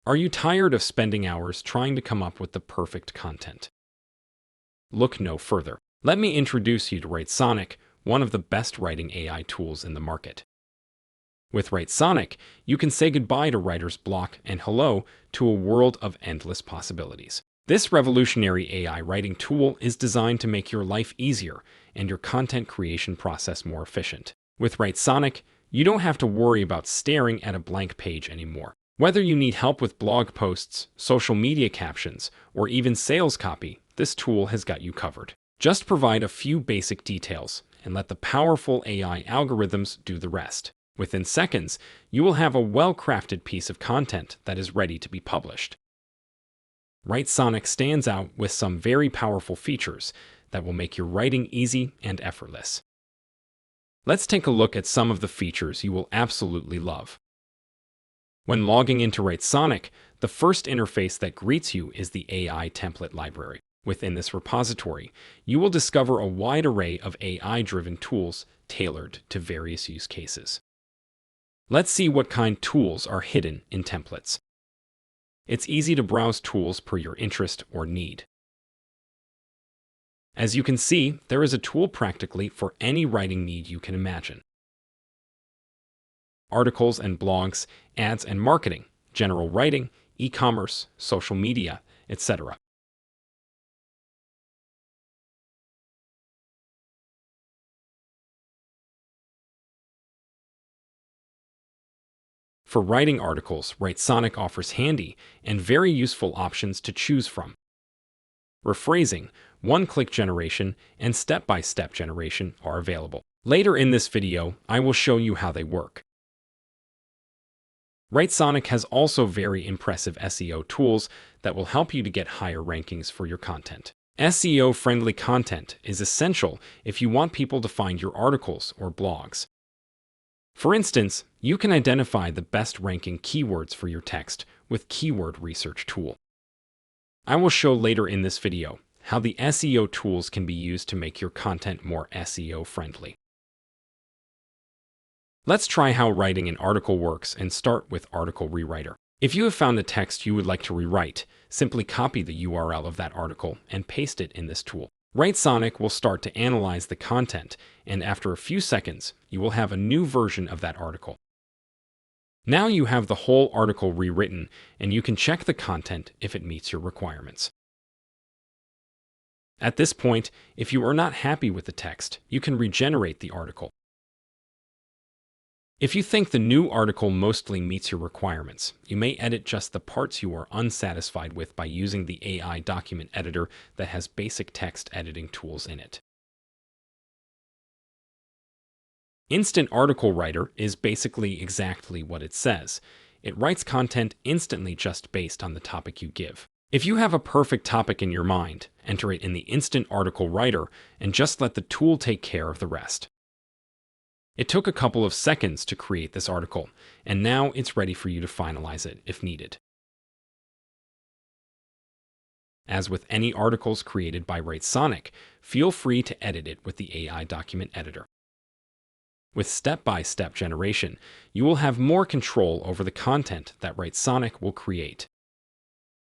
Are you tired of spending hours trying to come up with the perfect content? Look no further. Let me introduce you to Writesonic, one of the best writing AI tools in the market. With Writesonic, you can say goodbye to writer's block and hello to a world of endless possibilities. This revolutionary AI writing tool is designed to make your life easier and your content creation process more efficient. With Writesonic, you don't have to worry about staring at a blank page anymore. Whether you need help with blog posts, social media captions, or even sales copy, this tool has got you covered. Just provide a few basic details and let the powerful AI algorithms do the rest. Within seconds, you will have a well-crafted piece of content that is ready to be published. Writesonic stands out with some very powerful features that will make your writing easy and effortless. Let's take a look at some of the features you will absolutely love. When logging into Writesonic, the first interface that greets you is the AI template library. Within this repository, you will discover a wide array of AI-driven tools tailored to various use cases. Let's see what kind of tools are hidden in templates. It's easy to browse tools per your interest or need. As you can see, there is a tool practically for any writing need you can imagine. Articles and blogs, ads and marketing, general writing, e-commerce, social media, etc. For writing articles, Writesonic offers handy and very useful options to choose from. Rephrasing, one-click generation, and step-by-step generation are available. Later in this video, I will show you how they work. Writesonic has also very impressive SEO tools that will help you to get higher rankings for your content. SEO-friendly content is essential if you want people to find your articles or blogs. For instance, you can identify the best ranking keywords for your text with Keyword Research tool. I will show later in this video how the SEO tools can be used to make your content more SEO friendly. Let's try how writing an article works and start with Article Rewriter. If you have found a text you would like to rewrite, simply copy the URL of that article and paste it in this tool. Writesonic will start to analyze the content, and after a few seconds, you will have a new version of that article. Now you have the whole article rewritten, and you can check the content if it meets your requirements. At this point, if you are not happy with the text, you can regenerate the article. If you think the new article mostly meets your requirements, you may edit just the parts you are unsatisfied with by using the AI document editor that has basic text editing tools in it. Instant Article Writer is basically exactly what it says. It writes content instantly just based on the topic you give. If you have a perfect topic in your mind, enter it in the Instant Article Writer and just let the tool take care of the rest. It took a couple of seconds to create this article, and now it's ready for you to finalize it if needed. As with any articles created by Writesonic, feel free to edit it with the AI document editor. With step-by-step generation, you will have more control over the content that Writesonic will create.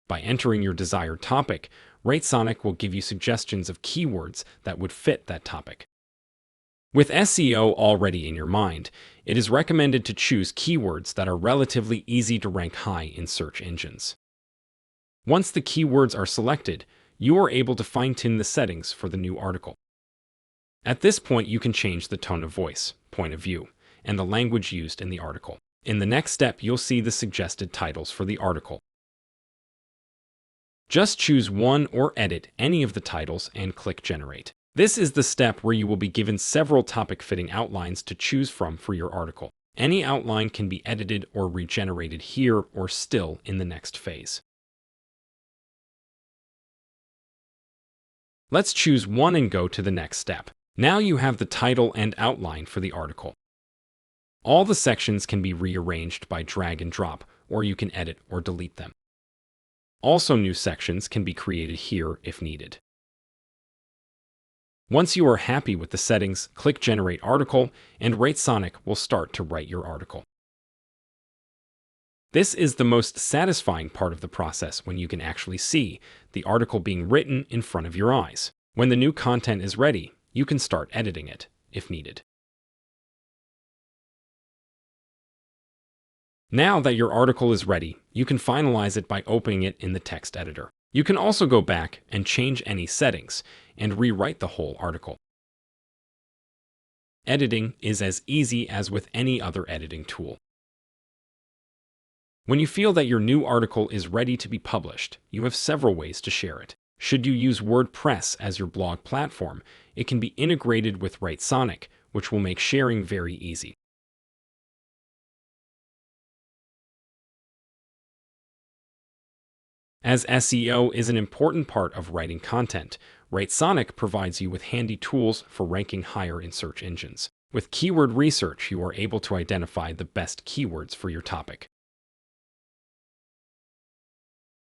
By entering your desired topic, Writesonic will give you suggestions of keywords that would fit that topic. With SEO already in your mind, it is recommended to choose keywords that are relatively easy to rank high in search engines. Once the keywords are selected, you are able to fine-tune the settings for the new article. At this point, you can change the tone of voice, point of view, and the language used in the article. In the next step, you'll see the suggested titles for the article. Just choose one or edit any of the titles and click Generate. This is the step where you will be given several topic-fitting outlines to choose from for your article. Any outline can be edited or regenerated here or still in the next phase. Let's choose one and go to the next step. Now you have the title and outline for the article. All the sections can be rearranged by drag and drop, or you can edit or delete them. Also, new sections can be created here if needed. Once you are happy with the settings, click Generate Article, and Writesonic will start to write your article. This is the most satisfying part of the process when you can actually see the article being written in front of your eyes. When the new content is ready, you can start editing it if needed. Now that your article is ready, you can finalize it by opening it in the text editor. You can also go back and change any settings and rewrite the whole article. Editing is as easy as with any other editing tool. When you feel that your new article is ready to be published, you have several ways to share it. Should you use WordPress as your blog platform, it can be integrated with Writesonic, which will make sharing very easy. As SEO is an important part of writing content, Writesonic provides you with handy tools for ranking higher in search engines. With keyword research, you are able to identify the best keywords for your topic.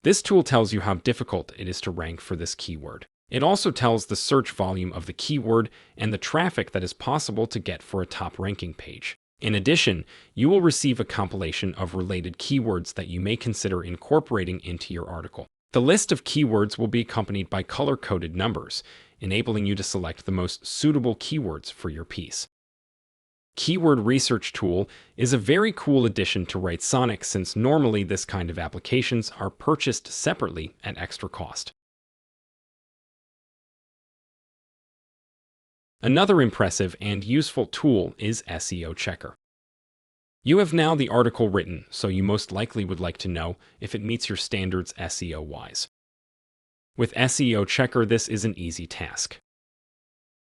This tool tells you how difficult it is to rank for this keyword. It also tells the search volume of the keyword and the traffic that is possible to get for a top ranking page. In addition, you will receive a compilation of related keywords that you may consider incorporating into your article. The list of keywords will be accompanied by color-coded numbers, enabling you to select the most suitable keywords for your piece. Keyword Research Tool is a very cool addition to Writesonic since normally this kind of applications are purchased separately at extra cost. Another impressive and useful tool is SEO Checker. You have now the article written, so you most likely would like to know if it meets your standards SEO-wise. With SEO Checker, this is an easy task.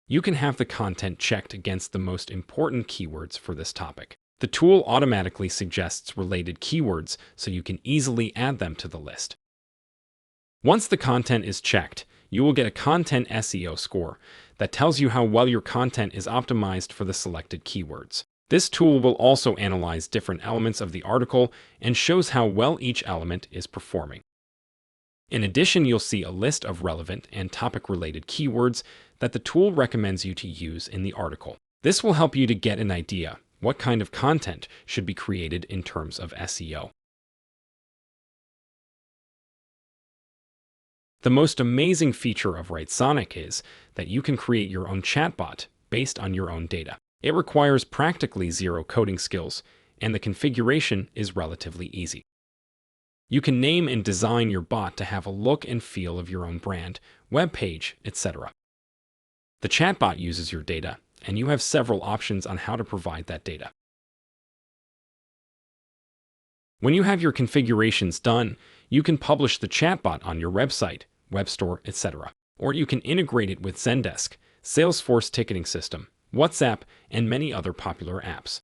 You can have the content checked against the most important keywords for this topic. The tool automatically suggests related keywords, so you can easily add them to the list. Once the content is checked, you will get a content SEO score that tells you how well your content is optimized for the selected keywords. This tool will also analyze different elements of the article and shows how well each element is performing. In addition, you'll see a list of relevant and topic-related keywords that the tool recommends you to use in the article. This will help you to get an idea what kind of content should be created in terms of SEO. The most amazing feature of Writesonic is that you can create your own chatbot based on your own data. It requires practically zero coding skills, and the configuration is relatively easy. You can name and design your bot to have a look and feel of your own brand, web page, etc. The chatbot uses your data, and you have several options on how to provide that data. When you have your configurations done, you can publish the chatbot on your website, web store, etc. Or you can integrate it with Zendesk, Salesforce ticketing system, WhatsApp, and many other popular apps.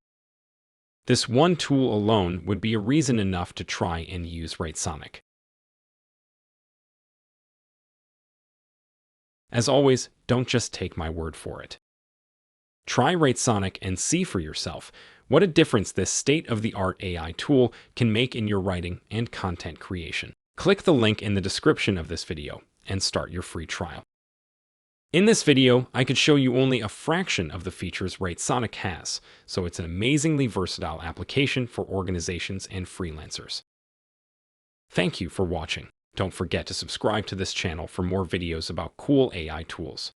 This one tool alone would be a reason enough to try and use Writesonic. As always, don't just take my word for it. Try Writesonic and see for yourself what a difference this state-of-the-art AI tool can make in your writing and content creation. Click the link in the description of this video and start your free trial. In this video, I could show you only a fraction of the features Writesonic has, so it's an amazingly versatile application for organizations and freelancers. Thank you for watching. Don't forget to subscribe to this channel for more videos about cool AI tools.